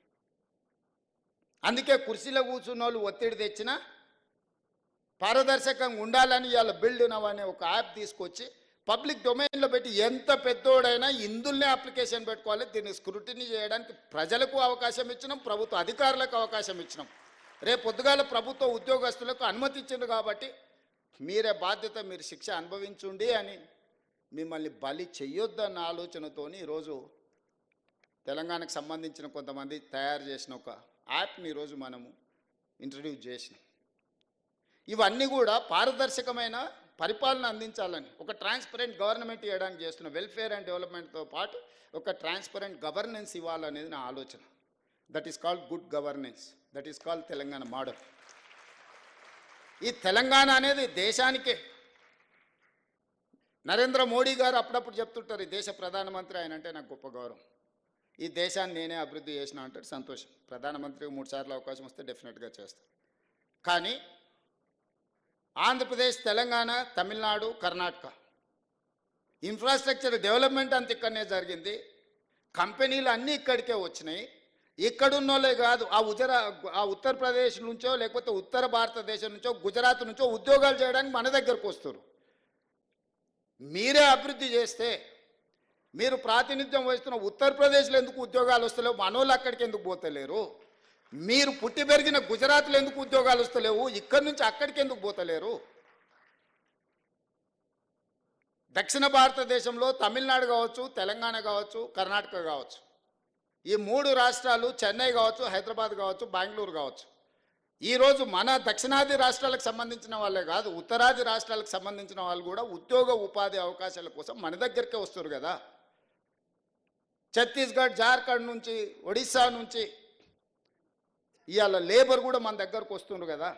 Speaker 1: అందుకే కుర్చీలో కూర్చున్న వాళ్ళు ఒత్తిడి తెచ్చినా పారదర్శకంగా ఉండాలని ఇవాళ బిల్డ్ నవ్ అనే ఒక యాప్ తీసుకొచ్చి పబ్లిక్ డొమైన్లో పెట్టి ఎంత పెద్దోడైనా ఇందులోనే అప్లికేషన్ పెట్టుకోవాలి, దీన్ని స్క్రూటినీ చేయడానికి ప్రజలకు అవకాశం ఇచ్చినాం, ప్రభుత్వ అధికారులకు అవకాశం ఇచ్చినాం. రేపు పొద్దుగాల ప్రభుత్వ ఉద్యోగస్తులకు అనుమతి ఇచ్చింది కాబట్టి మీరే బాధ్యత, మీరు శిక్ష అనుభవించుండి అని మిమ్మల్ని బలి చెయ్యొద్దన్న ఆలోచనతోని ఈరోజు తెలంగాణకు సంబంధించిన కొంతమంది తయారు చేసిన ఒక యాప్ని ఈరోజు మనము ఇంట్రడ్యూస్ చేసినాం. ఇవన్నీ కూడా పారదర్శకమైన పరిపాలన అందించాలని, ఒక ట్రాన్స్పరెంట్ గవర్నమెంట్ ఇవ్వడానికి చేస్తున్న వెల్ఫేర్ అండ్ డెవలప్మెంట్తో పాటు ఒక ట్రాన్స్పరెంట్ గవర్నెన్స్ ఇవ్వాలనేది నా ఆలోచన. That is called good governance, that is called Telangana model. ఈ తెలంగాణ అనేది దేశానికే. నరేంద్ర మోడీ గారు అప్పుడప్పుడు చెప్తుంటారు, ఈ దేశ ప్రధానమంత్రి ఆయన అంటే నాకు గొప్ప గౌరవం, ఈ దేశాన్ని నేనే అభివృద్ధి చేసిన అంటాడు. సంతోషం, ప్రధానమంత్రికి 3 సార్లు అవకాశం వస్తే డెఫినెట్గా చేస్తాను. కానీ ఆంధ్రప్రదేశ్, తెలంగాణ, తమిళనాడు, కర్ణాటక ఇన్ఫ్రాస్ట్రక్చర్ డెవలప్మెంట్ అంత ఇక్కడనే జరిగింది, కంపెనీలు అన్నీ ఇక్కడికే వచ్చినాయి. ఇక్కడున్నోళ్ళే కాదు, ఆ ఉత్తరప్రదేశ్ నుంచో లేకపోతే ఉత్తర భారతదేశం నుంచో గుజరాత్ నుంచో ఉద్యోగాలు చేయడానికి మన దగ్గరకు వస్తారు. మీరే అభివృద్ధి చేస్తే, మీరు ప్రాతినిధ్యం వహిస్తున్న ఉత్తరప్రదేశ్లో ఎందుకు ఉద్యోగాలు వస్తలేవు, మనోళ్ళు అక్కడికి ఎందుకు పోతలేరు? మీరు పుట్టి పెరిగిన గుజరాత్లో ఎందుకు ఉద్యోగాలు వస్తలేవు, ఇక్కడి నుంచి అక్కడికి ఎందుకు పోతలేరు? దక్షిణ భారతదేశంలో తమిళనాడు కావచ్చు, తెలంగాణ కావచ్చు, కర్ణాటక కావచ్చు, ఈ 3 రాష్ట్రాలు, చెన్నై కావచ్చు, హైదరాబాద్ కావచ్చు, బెంగళూరు కావచ్చు, ఈరోజు మన దక్షిణాది రాష్ట్రాలకు సంబంధించిన వాళ్ళే కాదు, ఉత్తరాది రాష్ట్రాలకు సంబంధించిన వాళ్ళు కూడా ఉద్యోగ ఉపాధి అవకాశాల కోసం మన దగ్గరికే వస్తారు కదా. ఛత్తీస్గఢ్, జార్ఖండ్ నుంచి, ఒడిశా నుంచి ఇవాళ లేబర్ కూడా మన దగ్గరకు వస్తున్నారు కదా.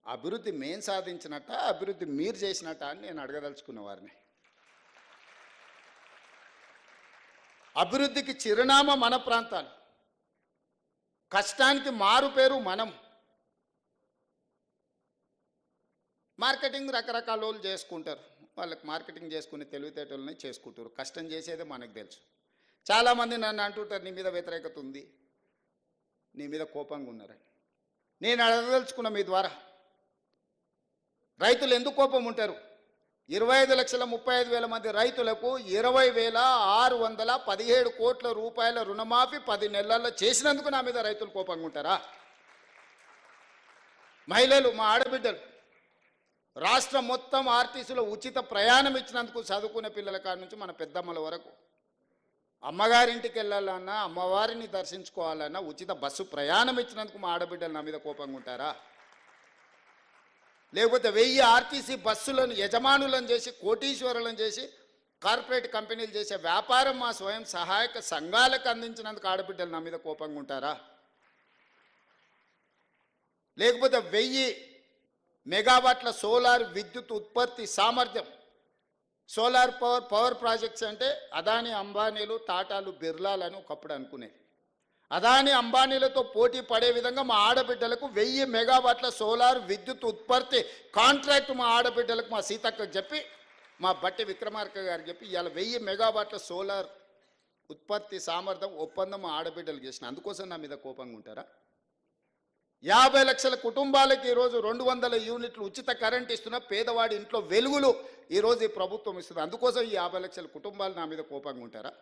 Speaker 1: అభివృద్ధి మేం సాధించినట్ట, అభివృద్ధి మీరు చేసినట్ట అని నేను అడగదలుచుకున్న వారిని. అభివృద్ధికి చిరునామా మన ప్రాంతాలు, కష్టానికి మారు పేరు మనం. మార్కెటింగ్ రకరకాల వాళ్ళు చేసుకుంటారు, వాళ్ళకి మార్కెటింగ్ చేసుకునే తెలివితేటలని చేసుకుంటారు. కష్టం చేసేదే మనకు తెలుసు. చాలామంది నన్ను అంటుంటారు, నీ మీద వ్యతిరేకత ఉంది, నీ మీద కోపంగా ఉన్నారని. నేను అడగదలుచుకున్న మీ ద్వారా, రైతులు ఎందుకు కోపం ఉంటారు? 25,35,000 మంది రైతులకు 20,617 కోట్ల రూపాయల రుణమాఫీ 10 నెలల్లో చేసినందుకు నా మీద రైతులు కోపంగా ఉంటారా? మహిళలు, మా ఆడబిడ్డలు రాష్ట్రం మొత్తం ఆర్టీసీలో ఉచిత ప్రయాణం ఇచ్చినందుకు చదువుకునే పిల్లల కాడి నుంచి మన పెద్దమ్మల వరకు అమ్మగారింటికి వెళ్ళాలన్నా, అమ్మవారిని దర్శించుకోవాలన్నా ఉచిత బస్సు ప్రయాణం ఇచ్చినందుకు మా ఆడబిడ్డలు నా మీద కోపంగా ఉంటారా? లేకపోతే 1000 ఆర్టీసీ బస్సులను యజమానులను చేసి, కోటీశ్వరులను చేసి, కార్పొరేట్ కంపెనీలు చేసే వ్యాపారం మా స్వయం సహాయక సంఘాలకు అందించినందుకు ఆడబిడ్డలు నా మీద కోపంగా ఉంటారా? లేకపోతే 1000 మెగావాట్ల సోలార్ విద్యుత్ ఉత్పత్తి సామర్థ్యం, సోలార్ పవర్ ప్రాజెక్ట్స్ అంటే అదాని, అంబానీలు, టాటాలు, బిర్లాలని ఒకప్పుడు అనుకునేది. అదాని, అంబానీలతో పోటీ పడే విధంగా మా ఆడబిడ్డలకు 1000 మెగావాట్ల సోలార్ విద్యుత్ ఉత్పత్తి కాంట్రాక్ట్ మా ఆడబిడ్డలకు, మా సీతక్కకు చెప్పి, మా బట్టి విక్రమార్క గారికి చెప్పి ఇవాళ 1000 మెగావాట్ల సోలార్ ఉత్పత్తి సామర్థ్యం ఒప్పందం మా ఆడబిడ్డలు చేసిన. అందుకోసం నా మీద కోపంగా ఉంటారా? 50 లక్షల కుటుంబాలకి ఈరోజు 200 యూనిట్లు ఉచిత కరెంట్ ఇస్తున్న పేదవాడి ఇంట్లో వెలుగులు ఈరోజు ఈ ప్రభుత్వం ఇస్తుంది. అందుకోసం ఈ 50 లక్షల కుటుంబాలు నా మీద కోపంగా ఉంటారా?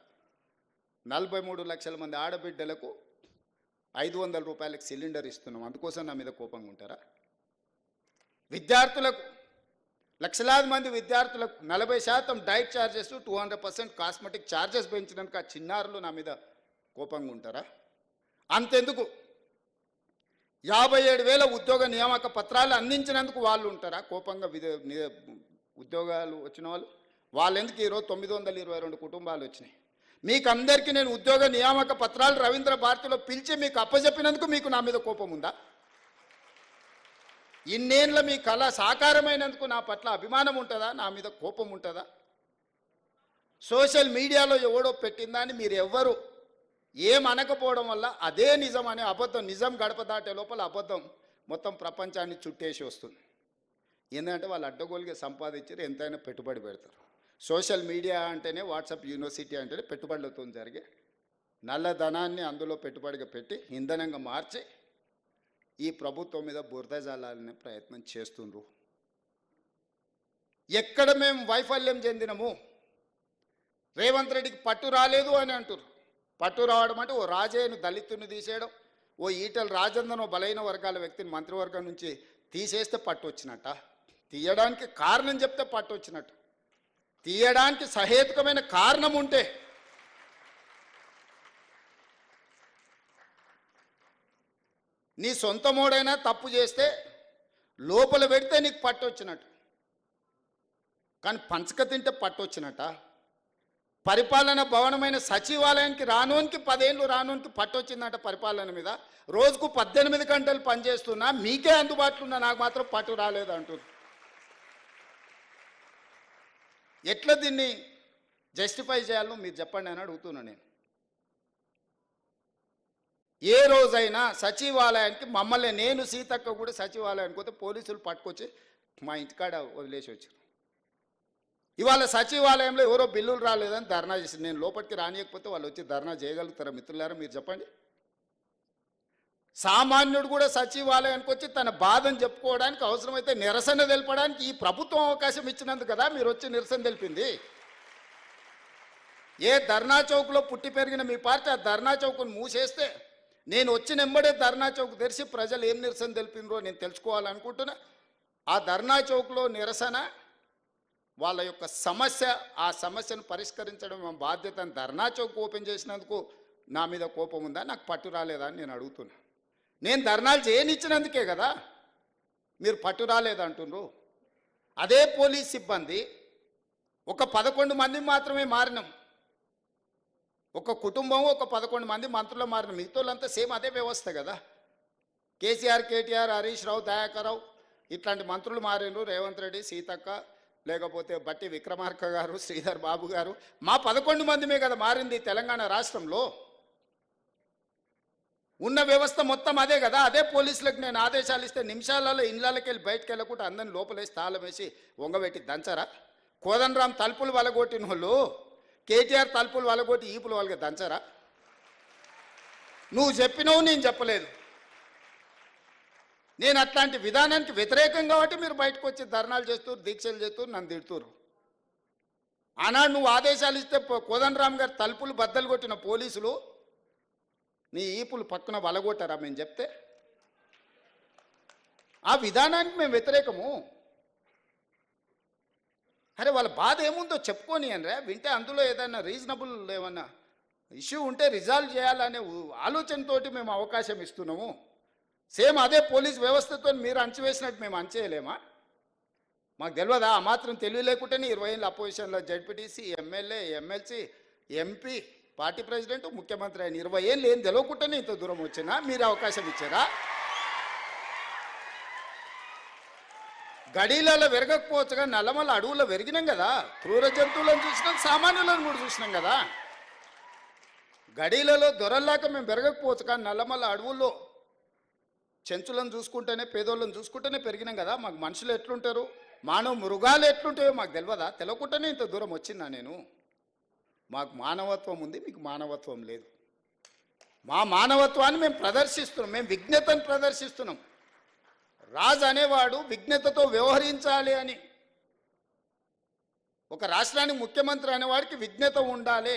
Speaker 1: 43 లక్షల మంది ఆడబిడ్డలకు 500 రూపాయలకు సిలిండర్ ఇస్తున్నాం, అందుకోసం నా మీద కోపంగా ఉంటారా? విద్యార్థులకు, లక్షలాది మంది విద్యార్థులకు 40% డైట్ ఛార్జెస్, 200% కాస్మెటిక్ ఛార్జెస్ పెంచినందుకు ఆ చిన్నారులు నా మీద కోపంగా ఉంటారా? అంతెందుకు 57,000 ఉద్యోగ నియామక పత్రాలు అందించినందుకు వాళ్ళు ఉంటారా కోపంగా? ఉద్యోగాలు వచ్చిన వాళ్ళు ఎందుకు ఈరోజు 922 కుటుంబాలు వచ్చినాయి? మీకు అందరికీ నేను ఉద్యోగ నియామక పత్రాలు రవీంద్ర భారతిలో పిలిచి మీకు అప్పచెప్పినందుకు మీకు నా మీద కోపం ఉందా? ఇన్నేళ్ళ మీ కళ సాకారమైనందుకు నా పట్ల అభిమానం ఉంటుందా? నా మీద కోపం ఉంటుందా? సోషల్ మీడియాలో ఎవడో పెట్టిందా అని మీరు ఎవ్వరు ఏమనకపోవడం వల్ల అదే నిజం అనే అబద్ధం, నిజం గడప దాటే లోపల అబద్ధం మొత్తం ప్రపంచాన్ని చుట్టేసి వస్తుంది. ఏంటంటే వాళ్ళు అడ్డగోలుగా సంపాదించారు, ఎంతైనా పెట్టుబడి పెడతారు. సోషల్ మీడియా అంటేనే, వాట్సాప్ యూనివర్సిటీ అంటేనే పెట్టుబడులతో జరిగే నల్లధనాన్ని అందులో పెట్టుబడిగా పెట్టి ఇంధనంగా మార్చి ఈ ప్రభుత్వం మీద బురద జల్లాలనే ప్రయత్నం చేస్తుండ్రు. ఎక్కడ మేము వైఫల్యం చెందినము? రేవంత్ రెడ్డికి పట్టు రాలేదు అని అంటారు. పట్టు రావడం అంటే ఓ రాజయ్యను దళితుని తీసేయడం, ఓ ఈటల రాజేందర్, ఓ బలైన వర్గాల వ్యక్తిని మంత్రివర్గం నుంచి తీసేస్తే పట్టు వచ్చినట్ట? తీయడానికి కారణం చెప్తే పట్టు వచ్చినట్టు. తీయడానికి సహేతుకమైన కారణం ఉంటే నీ సొంతమోడైనా తప్పు చేస్తే లోపల పెడితే నీకు పట్టు వచ్చినట్టు, కానీ పంచక తింటే పట్టు వచ్చినట్ట? పరిపాలన భవనమైన సచివాలయానికి రానోనికి 10 ఏళ్ళు రానోనికి పట్టు వచ్చిందంట పరిపాలన మీద. రోజుకు 18 గంటలు పనిచేస్తున్నా, మీకే అందుబాటులో ఉన్నా, నాకు మాత్రం పట్టు రాలేదు అంటుంది. ఎట్లా దీన్ని జస్టిఫై చేయాలో మీరు చెప్పండి అని అడుగుతున్నా నేను. ఏ రోజైనా సచివాలయానికి మమ్మల్ని, నేను సీతక్క కూడా సచివాలయానికి పోతే పోలీసులు పట్టుకొచ్చి మా ఇంటికాడ వదిలేసి వచ్చారు. ఇవాళ సచివాలయంలో ఎవరో బిల్లులు రాలేదని ధర్నా చేసింది. నేను లోపలికి రానియకపోతే వాళ్ళు వచ్చి ధర్నా చేయగలుగుతారా మిత్రులారా? మీరు చెప్పండి. సామాన్యుడు కూడా సచివాలయానికి వచ్చి తన బాధను చెప్పుకోవడానికి, అవసరమైతే నిరసన తెలపడానికి ఈ ప్రభుత్వం అవకాశం ఇచ్చినందుకు కదా మీరు వచ్చి నిరసన తెలిపింది. ఏ ధర్నా చౌక్లో పుట్టి పెరిగిన మీ పార్టీ ఆ ధర్నా చౌక్ను మూసేస్తే నేను వచ్చిన వెంబడే ధర్నా చౌక్ తెరిచి ప్రజలు ఏం నిరసన తెలిపినరో నేను తెలుసుకోవాలనుకుంటున్నా. ఆ ధర్నా చౌక్లో నిరసన వాళ్ళ యొక్క సమస్య, ఆ సమస్యను పరిష్కరించడం మా బాధ్యత. ధర్నా చౌక్ ఓపెన్ చేసినందుకు నా మీద కోపం ఉందా? నాకు పట్టు రాలేదా అని నేను అడుగుతున్నా. నేను ధర్నాలు చేయనిచ్చినందుకే కదా మీరు పట్టు రాలేదంటుండ్రు. అదే పోలీస్ సిబ్బంది ఒక 11 మంది మాత్రమే మారినాం. ఒక కుటుంబం ఒక 11 మంది మంత్రులు మారిన, మిగతాళ్ళంతా సేమ్ అదే వ్యవస్థ కదా. కేసీఆర్, కేటీఆర్, హరీష్ రావు, దయాకర్ రావు ఇట్లాంటి మంత్రులు మారినరు. రేవంత్ రెడ్డి, సీతక్క, లేకపోతే బట్టి విక్రమార్క గారు, శ్రీధర్ బాబు గారు, మా 11 మందిమే కదా మారింది తెలంగాణ రాష్ట్రంలో. ఉన్న వ్యవస్థ మొత్తం అదే కదా. అదే పోలీసులకు నేను ఆదేశాలు ఇస్తే నిమిషాలలో ఇళ్ళకి వెళ్ళి బయటకు వెళ్ళకుండా అందరిని లోపలేసి తాళం వేసి వంగబెట్టి దంచరా? కోదండరాం తలుపులు వలగొట్టిన వాళ్ళు కేటీఆర్ తలుపులు వలగొట్టి ఈపులు వాళ్ళకి దంచరా? నువ్వు చెప్పినవు, నేను చెప్పలేదు. నేను అట్లాంటి విధానానికి వ్యతిరేకం కాబట్టి మీరు బయటకు వచ్చి ధర్నాలు చేస్తూ, దీక్షలు చేస్తూ నన్ను తిడుతురు. ఆనాడు నువ్వు ఆదేశాలు ఇస్తే కోదండరాం గారు తలుపులు బద్దలు కొట్టిన పోలీసులు నీ ఈపులు పక్కన వలగొట్టారా మేము చెప్తే? ఆ విధానానికి మేము వ్యతిరేకము. అరే వాళ్ళ బాధ ఏముందో చెప్పుకొని అనరా, వింటే అందులో ఏదైనా రీజనబుల్ ఏమన్నా ఇష్యూ ఉంటే రిజాల్వ్ చేయాలనే ఆలోచనతోటి మేము అవకాశం ఇస్తున్నాము. సేమ్ అదే పోలీస్ వ్యవస్థతో మీరు అంచివేసినట్టు మేము అంచేయలేమా? మాకు తెలియదా? ఆ మాత్రం తెలివి లేకుంటేనే 20 ఏళ్ళ అపోజిషన్లో ZPTC, MLA, MLC, MP, party president, ముఖ్యమంత్రి అయిన 20 ఏళ్ళు ఏం తెలియకుండానే ఇంత దూరం వచ్చినా మీరు అవకాశం ఇచ్చారా? గడీలలో వెరగకపోవచ్చుగా, నల్లమల్ల అడవుల్లో వెరిగినాం కదా. క్రూర జంతువులను చూసినాం, సామాన్యులను కూడా చూసినాం కదా. గడీలలో దొరల్లాక మేము పెరగకపోవచ్చు, కానీ నల్లమల్ల అడవుల్లో చెంచులను చూసుకుంటేనే, పేదోళ్ళని చూసుకుంటేనే పెరిగినాం కదా. మాకు మనుషులు ఎట్లుంటారు, మానవ మృగాలు ఎట్లుంటాయో మాకు తెలియదా? తెలియకుండానే ఇంత దూరం వచ్చిందా నేను? మాకు మానవత్వం ఉంది, మీకు మానవత్వం లేదు. మా మానవత్వాన్ని మేము ప్రదర్శిస్తున్నాం, మేము విజ్ఞతను ప్రదర్శిస్తున్నాం. రాజు అనేవాడు విజ్ఞతతో వ్యవహరించాలి అని. ఒక రాష్ట్రానికి ముఖ్యమంత్రి అనేవాడికి విజ్ఞత ఉండాలి.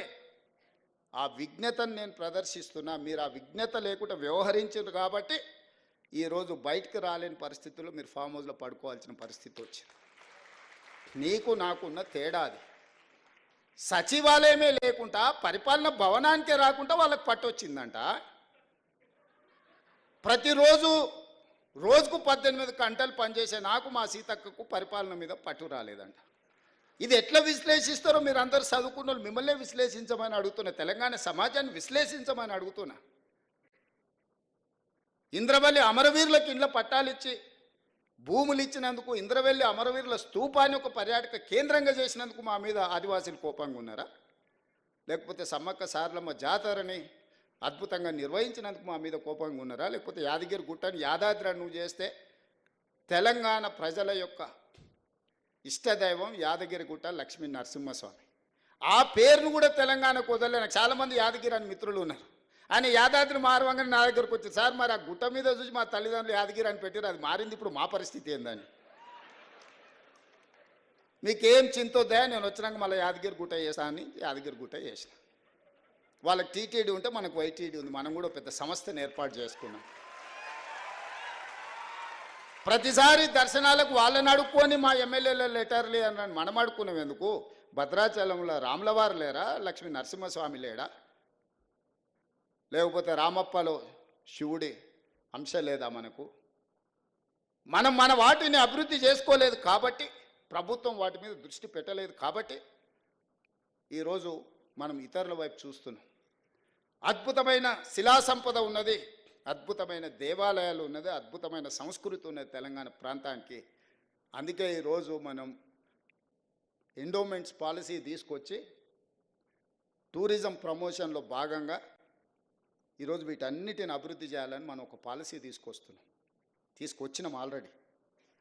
Speaker 1: ఆ విజ్ఞతను నేను ప్రదర్శిస్తున్నా. మీరు ఆ విజ్ఞత లేకుండా వ్యవహరించారు కాబట్టి ఈరోజు బయటకు రాలేని పరిస్థితుల్లో మీరు ఫామ్ హౌస్లో పడుకోవాల్సిన పరిస్థితి వచ్చింది. నీకు నాకున్న తేడా అది. సచివాలయమే లేకుండా, పరిపాలన భవనానికే రాకుండా వాళ్ళకి పట్టొచ్చిందంట. ప్రతిరోజు రోజుకు 18 గంటలు పనిచేసే నాకు, మా సీతక్కకు పరిపాలన మీద పట్టు రాలేదంట. ఇది ఎట్లా విశ్లేషిస్తారో మీరు అందరూ చదువుకున్న వాళ్ళు, మిమ్మల్నే విశ్లేషించమని అడుగుతున్నా. తెలంగాణ సమాజాన్ని విశ్లేషించమని అడుగుతున్నా. ఇంద్రవల్లి అమరవీరులకు ఇండ్ల పట్టాలిచ్చి భూములు ఇచ్చినందుకు, ఇంద్రవల్లి అమరవీరుల స్తూపాన్ని ఒక పర్యాటక కేంద్రంగా చేసినందుకు మా మీద ఆదివాసీలు కోపంగా ఉన్నారా? లేకపోతే సమ్మక్క సారలమ్మ జాతరని అద్భుతంగా నిర్వహించినందుకు మా మీద కోపంగా ఉన్నారా? లేకపోతే యాదగిరి గుట్టని యాదాద్రి నువ్వు చేస్తే తెలంగాణ ప్రజల యొక్క ఇష్టదైవం యాదగిరి గుట్ట లక్ష్మీ నరసింహస్వామి, ఆ పేరును కూడా తెలంగాణకు వదలలే. నాకు చాలామంది యాదగిరి అని మిత్రులు ఉన్నారు. ఆయన యాదాద్రి మారవంగానే నా దగ్గరకు వచ్చి, సార్ మరి ఆ గుట్ట మీద చూసి మా తల్లిదండ్రులు యాదగిరి అని పెట్టారు, అది మారింది, ఇప్పుడు మా పరిస్థితి ఏందని. మీకేం చింతొద్దా, నేను వచ్చినాక మళ్ళీ యాదగిరి గుట్ట చేసా అని యాదగిరి గుట్ట చేసిన. వాళ్ళకి టీటీడీ ఉంటే మనకు వైటీడీ ఉంది. మనం కూడా పెద్ద సంస్థను ఏర్పాటు చేసుకున్నాం. ప్రతిసారి దర్శనాలకు వాళ్ళని అడుక్కొని మా ఎమ్మెల్యేల లెటర్లే అని మనం అడుక్కున్నాం ఎందుకు? భద్రాచలంలో రాములవారు లేరా? లక్ష్మీ నరసింహస్వామి లేడా? లేకపోతే రామప్పలో శివుడి అంశ లేదా మనకు? మనం మన వాటిని అభివృద్ధి చేసుకోలేదు కాబట్టి, ప్రభుత్వం వాటి మీద దృష్టి పెట్టలేదు కాబట్టి ఈరోజు మనం ఇతరుల వైపు చూస్తున్నాం. అద్భుతమైన శిలా సంపద ఉన్నది, అద్భుతమైన దేవాలయాలు ఉన్నది, అద్భుతమైన సంస్కృతి ఉన్నది తెలంగాణ ప్రాంతానికి. అందుకే ఈరోజు మనం ఎండోమెంట్స్ పాలసీ తీసుకొచ్చి టూరిజం ప్రమోషన్లో భాగంగా ఈరోజు వీటన్నిటిని అభివృద్ధి చేయాలని మనం ఒక పాలసీ తీసుకొచ్చినాం ఆల్రెడీ.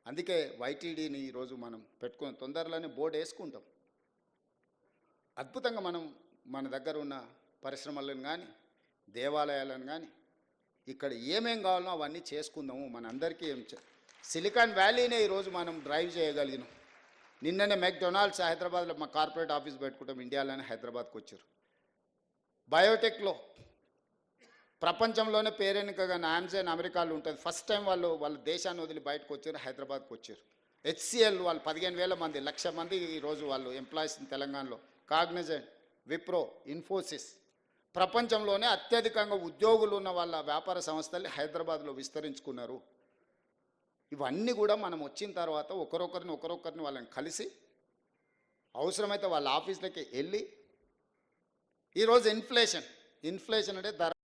Speaker 1: అందుకే వైటీడీని ఈరోజు మనం పెట్టుకుని తొందరలోనే బోర్డు వేసుకుంటాం. అద్భుతంగా మనం మన దగ్గర ఉన్న పరిశ్రమలను కానీ, దేవాలయాలను కానీ, ఇక్కడ ఏమేం కావాలో అవన్నీ చేసుకుందాము. మనందరికీ సిలికాన్ వ్యాలీనే ఈరోజు మనం డ్రైవ్ చేయగలిగినాం. నిన్ననే మెక్డొనాల్డ్స్ హైదరాబాద్లో మా కార్పొరేట్ ఆఫీస్ పెట్టుకుంటాం, ఇండియాలోనే హైదరాబాద్కి వచ్చారు. బయోటెక్లో ప్రపంచంలోనే పేరెన్నికగా నామ్జైన్ అమెరికాలో ఉంటుంది. ఫస్ట్ టైం వాళ్ళ దేశాన్ని వదిలి బయటకు వచ్చారు, హైదరాబాద్కి వచ్చారు. HCL వాళ్ళు 15,000 మంది, 1,00,000 మంది ఈరోజు వాళ్ళు ఎంప్లాయీస్ తెలంగాణలో. కాగ్నిజెంట్, విప్రో, ఇన్ఫోసిస్, ప్రపంచంలోనే అత్యధికంగా ఉద్యోగులు ఉన్న వాళ్ళ వ్యాపార సంస్థల్ని హైదరాబాద్లో విస్తరించుకున్నారు. ఇవన్నీ కూడా మనం వచ్చిన తర్వాత ఒకరొకరిని వాళ్ళని కలిసి అవసరమైతే వాళ్ళ ఆఫీసులకి వెళ్ళి ఈరోజు ఇన్ఫ్లేషన్ అంటే ధర